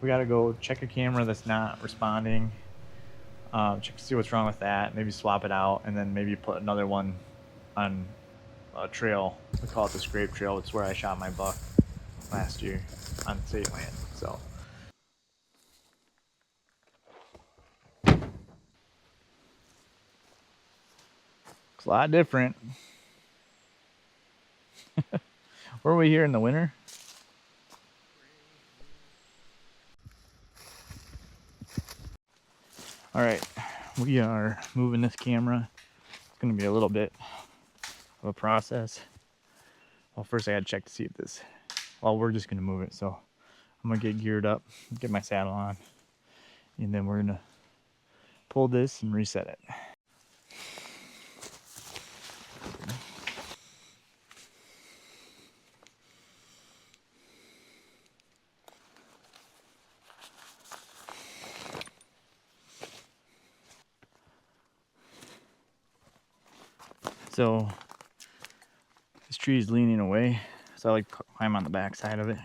we gotta go check a camera that's not responding. Check to see what's wrong with that. Maybe swap it out, and then maybe put another one on a trail. We call it the scrape trail. It's where I shot my buck last year on state land. So it's a lot different. Were we here in the winter? All right, we are moving this camera. It's gonna be a little bit of a process. Well, first I gotta check to see if this, well, we're just gonna move it. So I'm gonna get geared up, get my saddle on, and then we're gonna pull this and reset it. So this tree is leaning away, so I like to climb on the back side of it.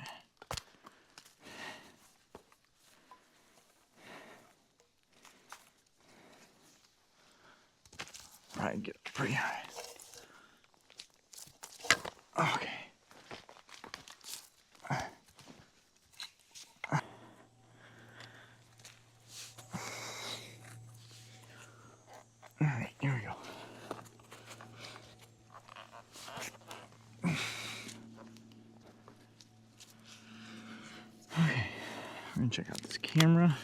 Probably get up pretty high. Okay. All right, here we go. Okay, we're gonna check out this camera.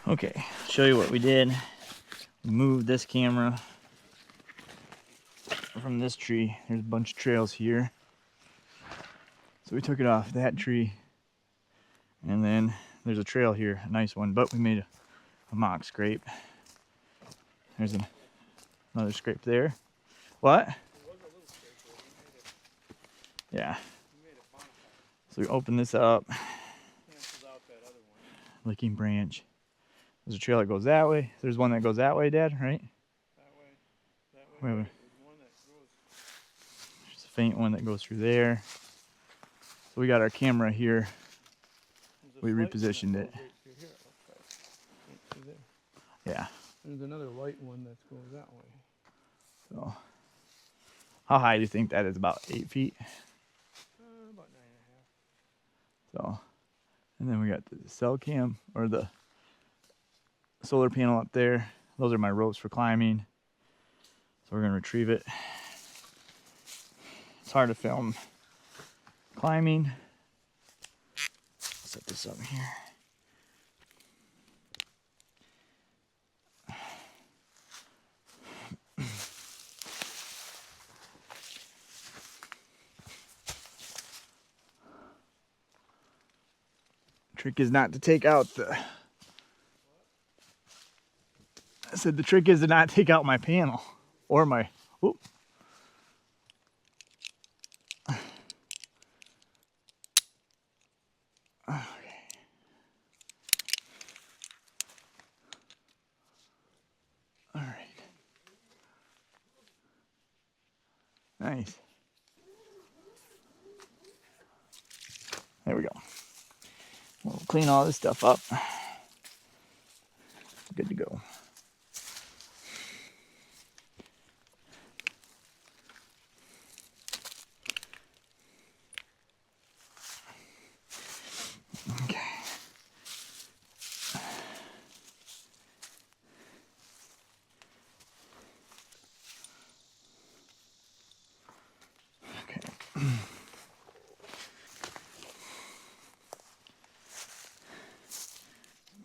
Okay, show you what we did. We moved this camera from this tree. There's a bunch of trails here. So we took it off that tree. And then there's a trail here, a nice one, but we made a mock scrape. There's another scrape there. What? Yeah. So we open this up. Licking branch. There's a trail that goes that way. There's one that goes that way, Dad, right? That way. Wait. There's one that goes. There's a faint one that goes through there. So we got our camera here. We repositioned it. Yeah. There's another light one that goes that way. So, how high do you think that is? About 8 feet? About 9.5. So, and then we got the cell cam, or the solar panel up there. Those are my ropes for climbing. So we're gonna retrieve it. It's hard to film climbing. Set this up here. Trick is not to take out the, I said the trick is to not take out my panel or my, whoop. Okay. All right. Nice. There we go. We'll clean all this stuff up. Good to go. Okay.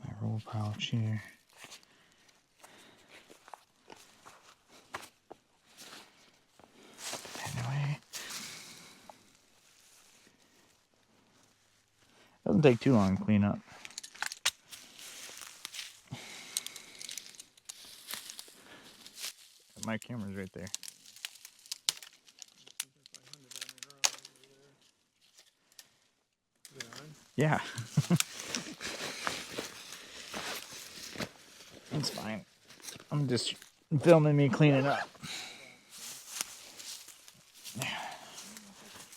My roll pouch here. Anyway, doesn't take too long to clean up. My camera's right there. Yeah. It's fine. I'm just filming me cleaning up.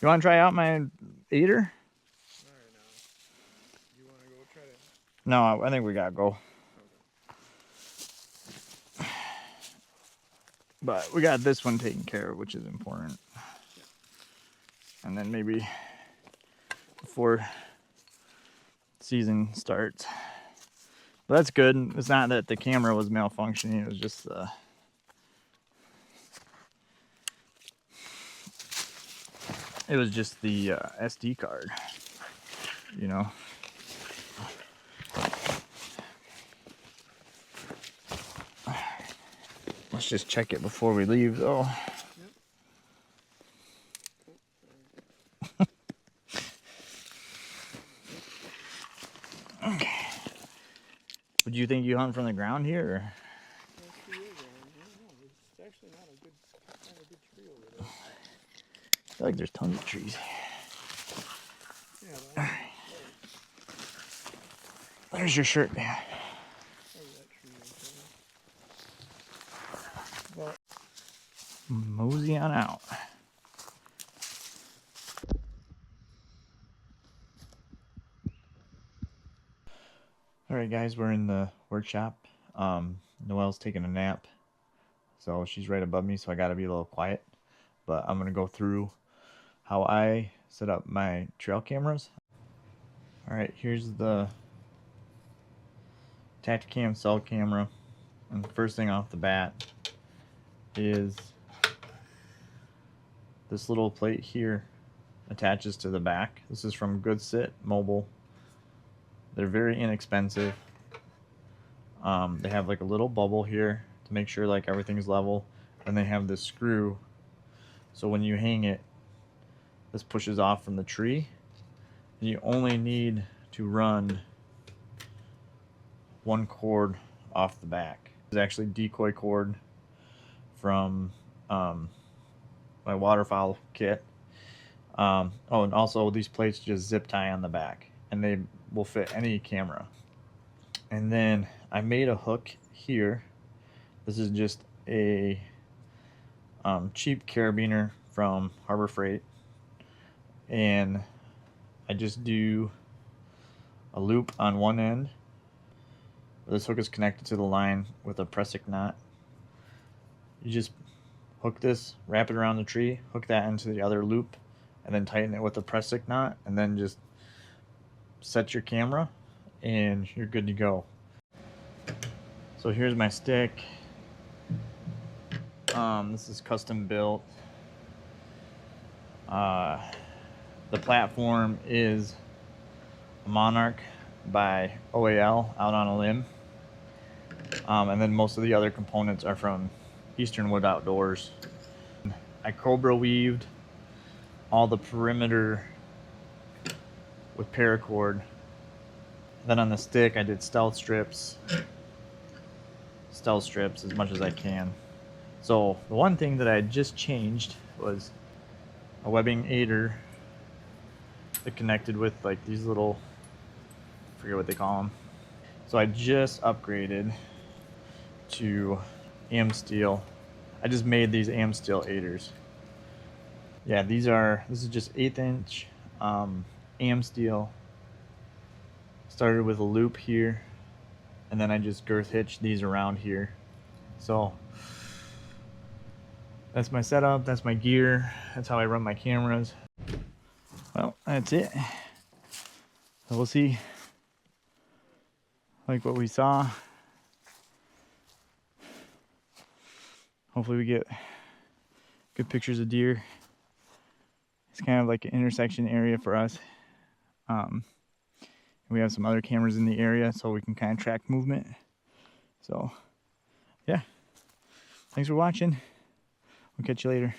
You want to try out my aider? Alright now. You wanna go try to... No, I think we gotta go. Okay. But we got this one taken care of, which is important. And then maybe before season starts. But that's good. It's not that the camera was malfunctioning, it was just the SD card, you know. Let's just check it before we leave though. Okay. Would you think you hunt from the ground here? Or? It's actually not a good tree over there. I feel like there's tons of trees. Yeah, but There's your shirt, man. there's that tree right there. Well, Mosey on out. Alright guys, we're in the workshop. Noelle's taking a nap. So she's right above me, so I gotta be a little quiet. But I'm gonna go through how I set up my trail cameras. Alright, here's the Tacticam cell camera. And the first thing off the bat is this little plate here attaches to the back. This is from Good Sit Mobile. They're very inexpensive. They have like a little bubble here to make sure like everything's level. And they have this screw, so when you hang it, this pushes off from the tree. And you only need to run one cord off the back. It's actually decoy cord from my waterfowl kit. Oh, and also these plates just zip tie on the back, and they will fit any camera. And then I made a hook here. This is just a cheap carabiner from Harbor Freight, and I just do a loop on one end. This hook is connected to the line with a pressic knot. You just hook this, wrap it around the tree, hook that into the other loop, and then tighten it with a pressic knot, and then just set your camera and you're good to go. So here's my stick. This is custom built. The platform is a Monarch by OAL, out on a limb. And then most of the other components are from Eastern Wood Outdoors. I Cobra weaved all the perimeter with paracord. Then on the stick I did stealth strips as much as I can. So the one thing that I just changed was a webbing aider that connected with like these little, I forget what they call them. So I just upgraded to AM steel. I just made these AM steel aiders. Yeah, this is just 1/8 inch AM steel. Started with a loop here, and then I just girth hitched these around here. So that's my setup, that's my gear, that's how I run my cameras. Well, that's it. So we'll see like what we saw. Hopefully we get good pictures of deer. It's kind of like an intersection area for us. We have some other cameras in the area so we can kind of track movement. So yeah, thanks for watching. We'll catch you later.